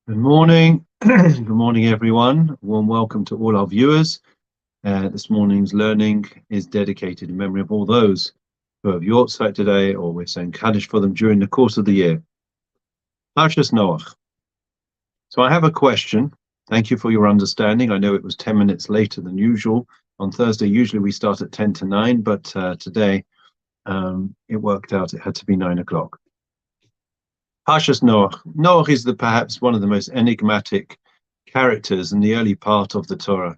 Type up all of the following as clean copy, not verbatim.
Good morning. Good morning, everyone. Warm welcome to all our viewers. This morning's learning is dedicated in memory of all those who have Yortzeit today, or we're saying Kaddish for them during the course of the year. Parshas Noach. So I have a question. Thank you for your understanding. I know it was 10 minutes later than usual. On Thursday, usually we start at 10 to 9, but today it worked out. It had to be 9 o'clock. Parshas Noach. Noach is perhaps one of the most enigmatic characters in the early part of the Torah.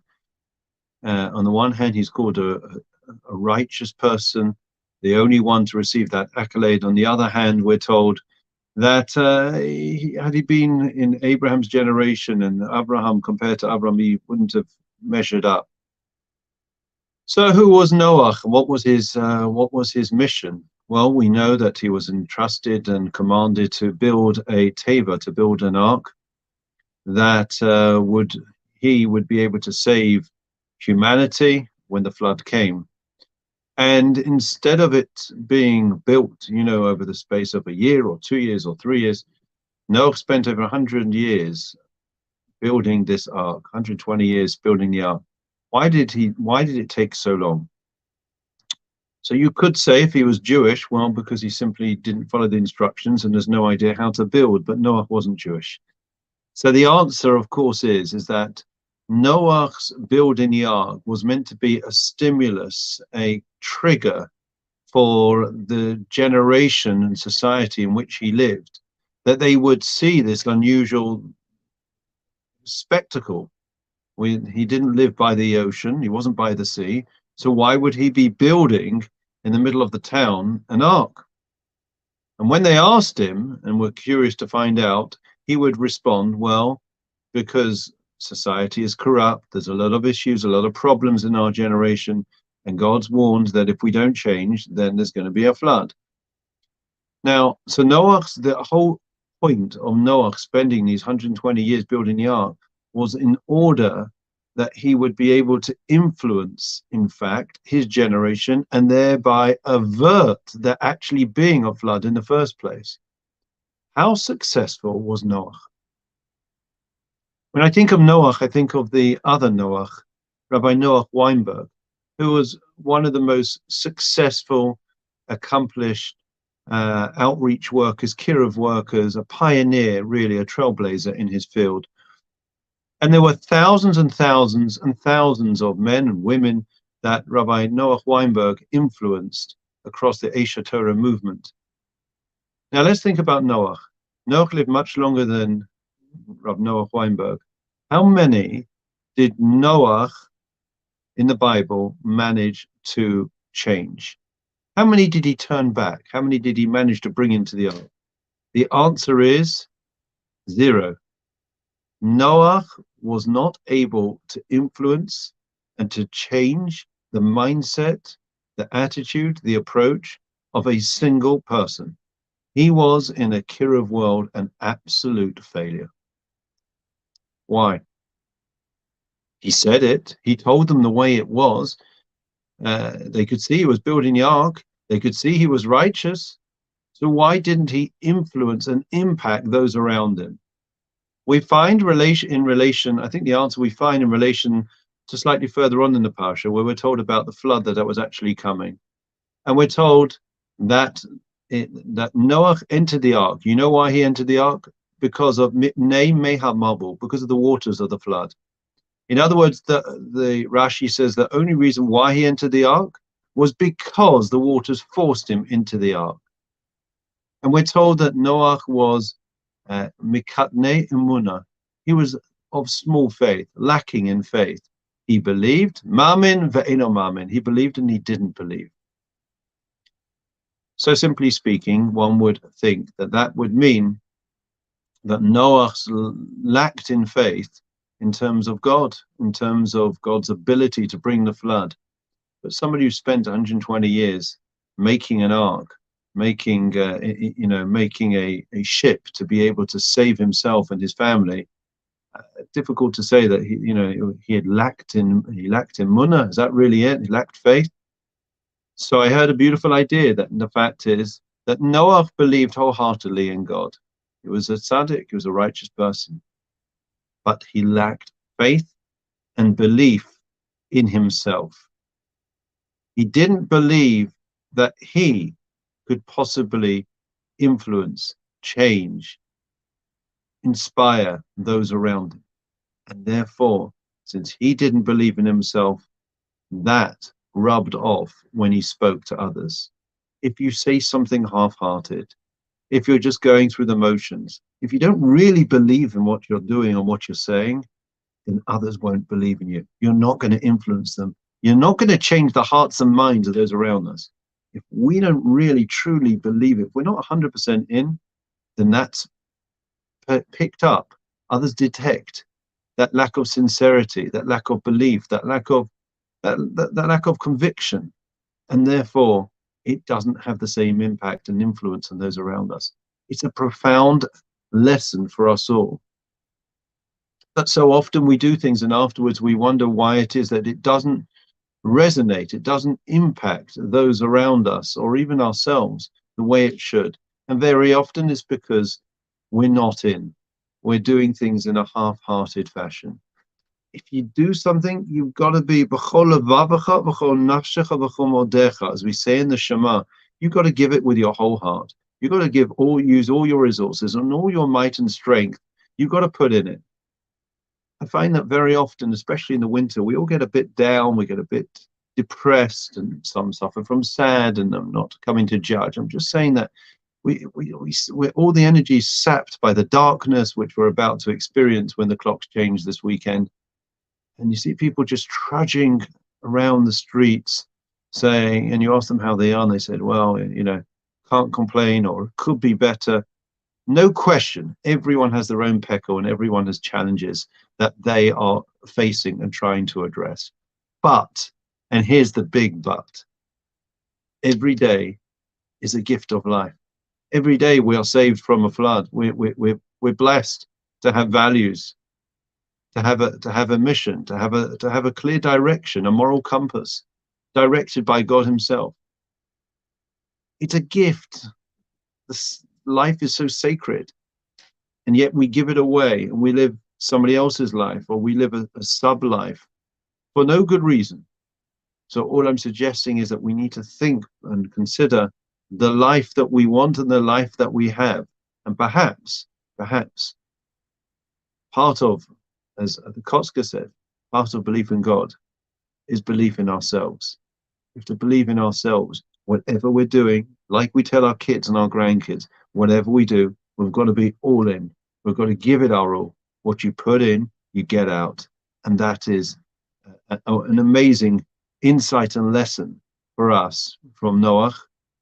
On the one hand, he's called a righteous person, the only one to receive that accolade. On the other hand, we're told that had he been in Abraham's generation and Abraham compared to Abraham, he wouldn't have measured up. So who was Noach? What was his mission? Well, we know that he was entrusted and commanded to build a teva, to build an ark that he would be able to save humanity when the flood came. And instead of it being built, over the space of a year or 2 years or 3 years, Noah spent over 100 years building this ark, 120 years building the ark. Why did it take so long? So you could say if he was Jewish, well, because he simply didn't follow the instructions and there's no idea how to build, but Noah wasn't Jewish. So the answer, of course, is that Noach's building the ark was meant to be a stimulus, a trigger for the generation and society in which he lived, that they would see this unusual spectacle. He didn't live by the ocean, he wasn't by the sea, so why would he be building in the middle of the town an ark? And when they asked him and were curious to find out, he would respond, well, because society is corrupt, there's a lot of issues, a lot of problems in our generation, and God's warned that if we don't change, then there's going to be a flood. Now, so the whole point of Noach spending these 120 years building the ark was in order that he would be able to influence, in fact, his generation and thereby avert there actually being a flood in the first place. How successful was Noach? When I think of Noach, I think of the other Noach, Rabbi Noach Weinberg, who was one of the most successful, accomplished outreach workers, kiruv workers, a pioneer, really a trailblazer in his field. And there were thousands and thousands and thousands of men and women that Rabbi Noach Weinberg influenced across the Aish Torah movement. Now let's think about Noach. Noach lived much longer than Rabbi Noach Weinberg. How many did Noach in the Bible manage to change? How many did he turn back? How many did he manage to bring into the ark? The answer is 0. Noach was not able to influence and to change the mindset, the attitude, the approach of a single person. He was, in a kiruv world, an absolute failure. Why? He said it. He told them the way it was. They could see he was building the ark. They could see he was righteous. So why didn't he influence and impact those around him? We find I think the answer we find in relation to slightly further on in the parsha, where we're told about the flood that was actually coming. And we're told that Noach entered the ark. You know why he entered the ark? Because of because of the waters of the flood. In other words, the Rashi says the only reason why he entered the ark was because the waters forced him into the ark. And we're told that Noach was mikatne imuna. He was of small faith, lacking in faith. He believed, mamin ve'eno mamin. He believed and he didn't believe. So simply speaking, one would think that would mean that Noach lacked in faith in terms of God, in terms of God's ability to bring the flood. But somebody who spent 120 years making an ark, making a ship to be able to save himself and his family, difficult to say that he lacked in munah. Is that really it? He lacked faith. So I heard a beautiful idea that the fact is that Noach believed wholeheartedly in God. He was a tzaddik, he was a righteous person. but he lacked faith and belief in himself. He didn't believe that he could possibly influence, change, inspire those around him. And therefore, since he didn't believe in himself, that rubbed off when he spoke to others. If you say something half-hearted, if you're just going through the motions, if you don't really believe in what you're doing or what you're saying, then others won't believe in you. You're not going to influence them. You're not going to change the hearts and minds of those around us. If we don't really, truly believe it, if we're not 100% in, then that's picked up. Others detect that lack of sincerity, that lack of belief, that lack of conviction, and therefore it doesn't have the same impact and influence on those around us. It's a profound lesson for us all. But so often we do things and afterwards we wonder why it is that it doesn't resonate, it doesn't impact those around us or even ourselves the way it should. And very often it's because we're not in. We're doing things in a half-hearted fashion. If you do something, you've got to be, as we say in the Shema, you've got to give it with your whole heart. You've got to use all your resources and all your might and strength. You've got to put in it. I find that very often, especially in the winter, we all get a bit down, we get a bit depressed, and some suffer from sad, and I'm not coming to judge. I'm just saying that we're all the energy is sapped by the darkness which we're about to experience when the clocks change this weekend. And you see people just trudging around the streets saying, and you ask them how they are, and they said, well, you know, can't complain, or it could be better. No question, everyone has their own peckle and everyone has challenges that they are facing and trying to address. But, and here's the big but, every day is a gift of life. Every day we are saved from a flood. We're blessed to have values, to have a mission, to have a clear direction, a moral compass directed by God himself. It's a gift. This life is so sacred, and yet we give it away and we live somebody else's life, or we live a sub life for no good reason. So all I'm suggesting is that we need to think and consider the life that we want and the life that we have. And perhaps part of, as the Kotzker said, part of belief in God is belief in ourselves. We have to believe in ourselves. Whatever we're doing, like we tell our kids and our grandkids, whatever we do, we've got to be all in. We've got to give it our all. What you put in, you get out. And that is an amazing insight and lesson for us from Noach,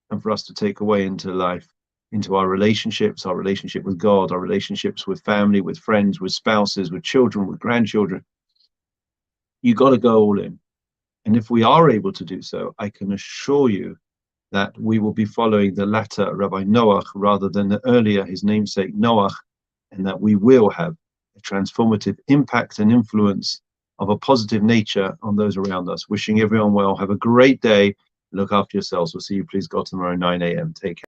and for us to take away into life, into our relationships, our relationship with God, our relationships with family, with friends, with spouses, with children, with grandchildren. You got to go all in. And if we are able to do so, I can assure you that we will be following the latter Rabbi Noach rather than the earlier, his namesake Noach, and that we will have a transformative impact and influence of a positive nature on those around us. Wishing everyone well. Have a great day. Look after yourselves. We'll see you, please God, tomorrow, 9 a.m. Take care.